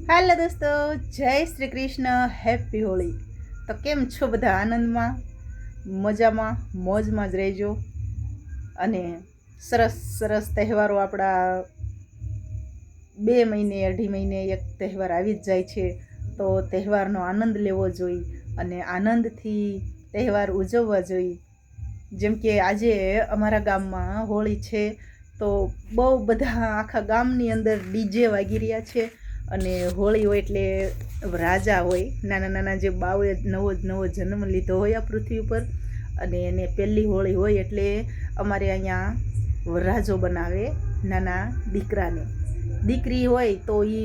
હાલો દોસ્તો, જય શ્રી કૃષ્ણ, હેપી હોળી. તો કેમ છો બધા? આનંદમાં, મજામાં, મોજમાં જ રહેજો. અને સરસ સરસ તહેવારો આપણા 2 મહિને 2.5 મહિને એક તહેવાર આવી જ જાય છે. તો તહેવારનો આનંદ લેવો જોઈએ અને આનંદથી તહેવાર ઉજવવા જોઈએ. જેમ કે આજે અમારા ગામમાં હોળી છે, તો બહુ બધા આખા ગામની અંદર ડીજે વાગી રહ્યા છે. અને હોળી હોય એટલે રાજા હોય, નાના નાના જે બાવે નવો જન્મ લીધો હોય આ પૃથ્વી ઉપર, અને એને પહેલી હોળી હોય એટલે અમારે અહીંયા વરરાજો બનાવે નાના દીકરાને. દીકરી હોય તો એ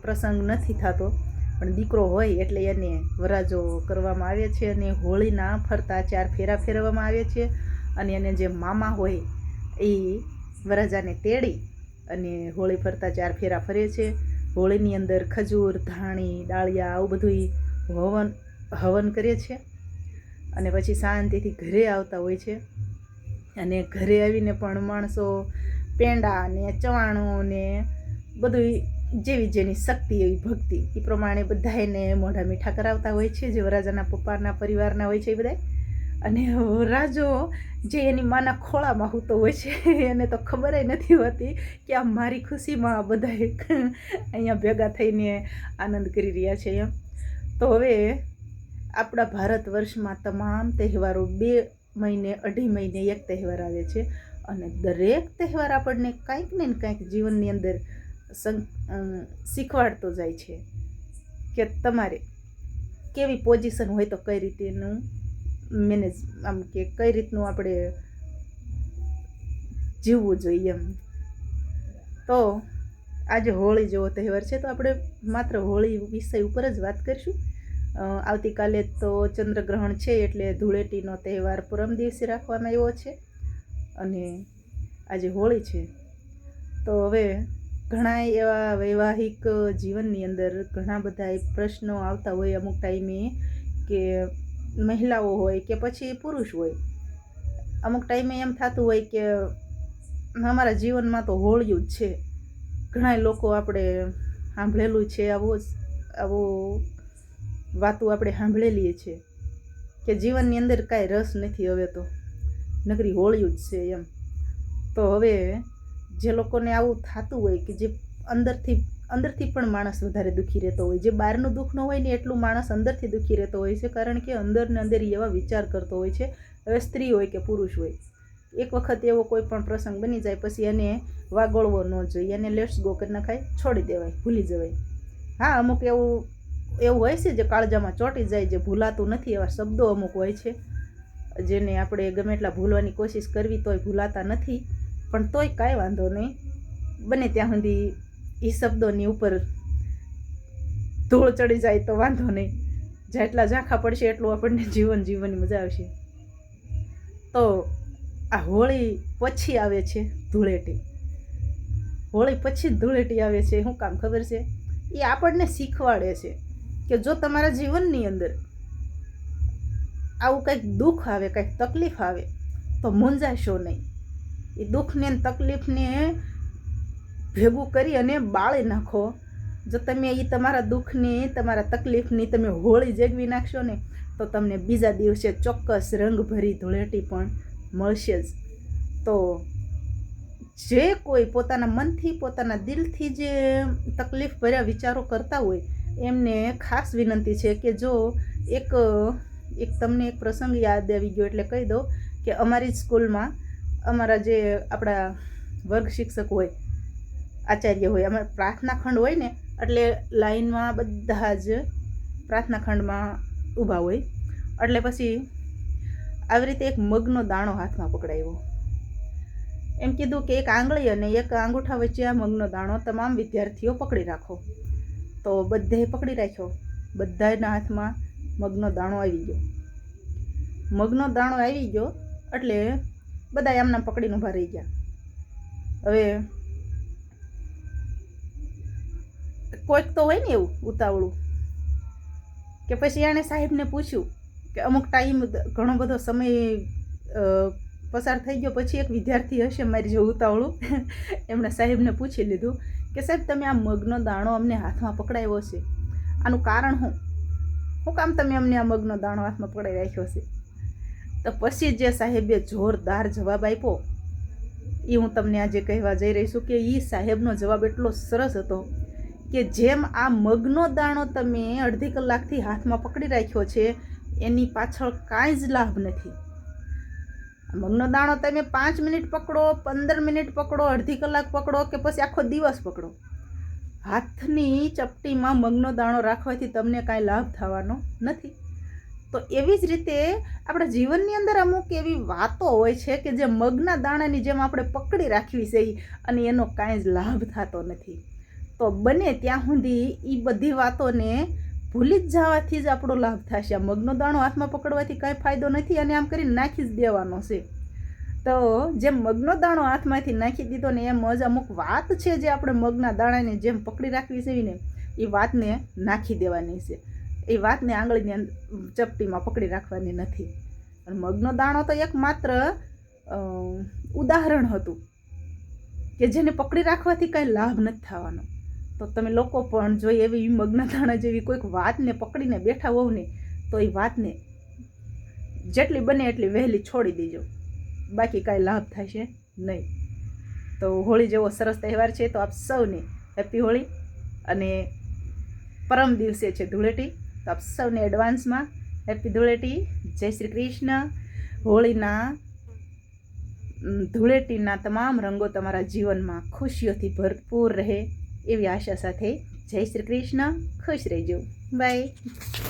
પ્રસંગ નથી થતો, પણ દીકરો હોય એટલે એને વરરાજો કરવામાં આવે છે. અને હોળીના ફરતા 4 ફેરા ફેરવવામાં આવે છે. અને એને જે મામા હોય એ વરરાજાને તેડી અને હોળી ફરતા 4 ફેરા ફરે છે. હોળીની અંદર ખજૂર, ધાણી, ડાળિયા આવું બધું હવન કરે છે. અને પછી શાંતિથી ઘરે આવતા હોય છે. અને ઘરે આવીને પણ માણસો પેંડા ને ચવાણું ને બધું જેવી જેની શક્તિ એવી ભક્તિ એ પ્રમાણે બધાને મોઢા મીઠા કરાવતા હોય છે, જે વરરાજાના પપ્પાના પરિવારના હોય છે એ બધા. અને રાજો જે એની માના ખોળામાં હોતો હોય છે, એને તો ખબર નથી હોતી કે આ મારી ખુશીમાં બધા અહીંયા ભેગા થઈને આનંદ કરી રહ્યા છે એમ. તો હવે આપણા ભારત વર્ષમાં તમામ તહેવારો 2 મહિને 2.5 મહિને એક તહેવાર આવે છે. અને દરેક તહેવાર આપણને કંઈક ને કંઈક જીવનની અંદર શીખવાડતો જાય છે કે તમારે કેવી પોઝિશન હોય તો કઈ રીતેનું મેનેજ આમ કે કઈ રીતનું આપણે જીવવું જોઈએ એમ. તો આજે હોળી જેવો તહેવાર છે, તો આપણે માત્ર હોળી વિષય ઉપર જ વાત કરીશું. આવતીકાલે તો ચંદ્રગ્રહણ છે, એટલે ધૂળેટીનો તહેવાર પરમ દિવસે રાખવામાં આવ્યો છે. અને આજે હોળી છે. તો હવે ઘણા એવા વૈવાહિક જીવનની અંદર ઘણા બધા પ્રશ્નો આવતા હોય અમુક ટાઈમે, કે મહિલાઓ હોય કે પછી પુરુષ હોય, અમુક ટાઈમે એમ થતું હોય કે અમારા જીવનમાં તો હોળિયું જ છે. ઘણા લોકો આપણે સાંભળેલું છે, આવો વાતો આપણે સાંભળેલી છે કે જીવનની અંદર કાંઈ રસ નથી, હવે તો નકરી હોળિયું જ છે એમ. તો હવે જે લોકોને આવું થતું હોય કે જે અંદરથી પણ માણસ વધારે દુઃખી રહેતો હોય, જે બહારનું દુઃખ ન હોય ને એટલું માણસ અંદરથી દુઃખી રહેતો હોય છે, કારણ કે અંદર ને અંદર એવા વિચાર કરતો હોય છે. હવે સ્ત્રી હોય કે પુરુષ હોય, એક વખત એવો કોઈ પણ પ્રસંગ બની જાય પછી એને વાગોળવો ન જોઈએ, એને લેટ્સ ગો કરી નખાય, છોડી દેવાય, ભૂલી જવાય. હા, અમુક એવું હોય છે જે કાળજામાં ચોંટી જાય, જે ભૂલાતું નથી. એવા શબ્દો અમુક હોય છે જેને આપણે ગમે એટલા ભૂલવાની કોશિશ કરવી તોય ભૂલાતા નથી. પણ તોય કાંઈ વાંધો નહીં, બને ત્યાં સુધી એ શબ્દોની ઉપર ધૂળ ચડી જાય તો વાંધો નહીં, જેટલા ઝાંખા પડશે એટલું આપણને જીવન જીવવાની મજા આવશે. તો આ હોળી પછી આવે છે ધૂળેટી. હોળી પછી ધૂળેટી આવે છે, શું કામ ખબર છે? એ આપણને શીખવાડે છે કે જો તમારા જીવનની અંદર આવું કંઈક દુઃખ આવે, કંઈક તકલીફ આવે તો મૂંઝાશો નહીં. એ દુઃખને તકલીફને ભેગું કરી અને બાળી નાખો. જો તમે એ તમારા દુઃખની, તમારા તકલીફની તમે હોળી જેગવી નાખશો ને, તો તમને બીજા દિવસે ચોક્કસ રંગભરી ધૂળેટી પણ મળશે જ. તો જે કોઈ પોતાના મનથી, પોતાના દિલથી જે તકલીફ ભર્યા વિચારો કરતા હોય એમને ખાસ વિનંતી છે કે જો એક તમને એક પ્રસંગ યાદ આવી ગયો એટલે કહી દઉં કે અમારી જ સ્કૂલમાં અમારા જે આપણા વર્ગ શિક્ષક હોય, આચાર્ય હોય, અમારા પ્રાર્થના ખંડ હોય ને, એટલે લાઈનમાં બધા જ પ્રાર્થના ખંડમાં ઊભા હોય. એટલે પછી આવી રીતે એક મગનો દાણો હાથમાં પકડાયો. એમ કીધું કે એક આંગળી અને એક અંગૂઠા વચ્ચે આ મગનો દાણો તમામ વિદ્યાર્થીઓ પકડી રાખો. તો બધાએ પકડી રાખ્યો. બધાના હાથમાં મગનો દાણો આવી ગયો. મગનો દાણો આવી ગયો એટલે બધા એમના પકડીને ઊભા રહી ગયા. હવે કોઈક તો હોય ને એવું ઉતાવળું, કે પછી એણે સાહેબને પૂછ્યું કે અમુક ટાઈમ ઘણો બધો સમય પસાર થઈ ગયો પછી એક વિદ્યાર્થી હશે મારી જેવું ઉતાવળું, એમણે સાહેબને પૂછી લીધું કે સાહેબ તમે આ મગનો દાણો અમને હાથમાં પકડાવ્યો છે, આનું કારણ શું કામ તમે અમને આ મગનો દાણો હાથમાં પકડાવી રાખ્યો છે? તો પછી જે સાહેબે જોરદાર જવાબ આપ્યો એ હું તમને આજે કહેવા જઈ રહી છું કે એ સાહેબનો જવાબ એટલો સરસ હતો કે જેમ આ મગનો દાણો તમે અડધી કલાકથી હાથમાં પકડી રાખ્યો છે એની પાછળ કાંઈ જ લાભ નથી. મગનો દાણો તમે 5 મિનિટ પકડો, 15 મિનિટ પકડો, અડધી કલાક પકડો કે પછી આખો દિવસ પકડો, હાથની ચપટીમાં મગનો દાણો રાખવાથી તમને કાંઈ લાભ થવાનો નથી. તો એવી જ રીતે આપણા જીવનની અંદર અમુક એવી વાતો હોય છે કે જે મગના દાણાની જેમ આપણે પકડી રાખવી છે અને એનો કાંઈ જ લાભ થતો નથી. તો બને ત્યાં સુધી એ બધી વાતોને ભૂલી જ જવાથી જ આપણો લાભ થશે. આ મગનો દાણો હાથમાં પકડવાથી કાંઈ ફાયદો નથી અને આમ કરીને નાખી જ દેવાનો છે. તો જેમ મગનો દાણો હાથમાંથી નાખી દીધો ને એમ જ અમુક વાત છે જે આપણે મગના દાણાને જેમ પકડી રાખવી છે ને એ વાતને નાખી દેવાની છે. એ વાતને આંગળીની ચપટીમાં પકડી રાખવાની નથી. અને મગનો દાણો તો એક માત્ર ઉદાહરણ હતું કે જેને પકડી રાખવાથી કાંઈ લાભ નથી થવાનો. તો તમે લોકો પણ જો એવી મગના દાણા જેવી કોઈક વાતને પકડીને બેઠા હોવ ને તો એ વાતને જેટલી બને એટલી વહેલી છોડી દેજો, બાકી કાંઈ લાભ થશે નહીં. તો હોળી જેવો સરસ તહેવાર છે તો આપ સૌને હેપી હોળી. અને પરમ દિવસે છે ધૂળેટી, તો આપ સૌને એડવાન્સમાં હેપી ધૂળેટી. જય શ્રી કૃષ્ણ. હોળીના ધૂળેટીના તમામ રંગો તમારા જીવનમાં ખુશીઓથી ભરપૂર રહે એવી આશા સાથે જય શ્રી કૃષ્ણ. ખુશ રહેજો. બાય.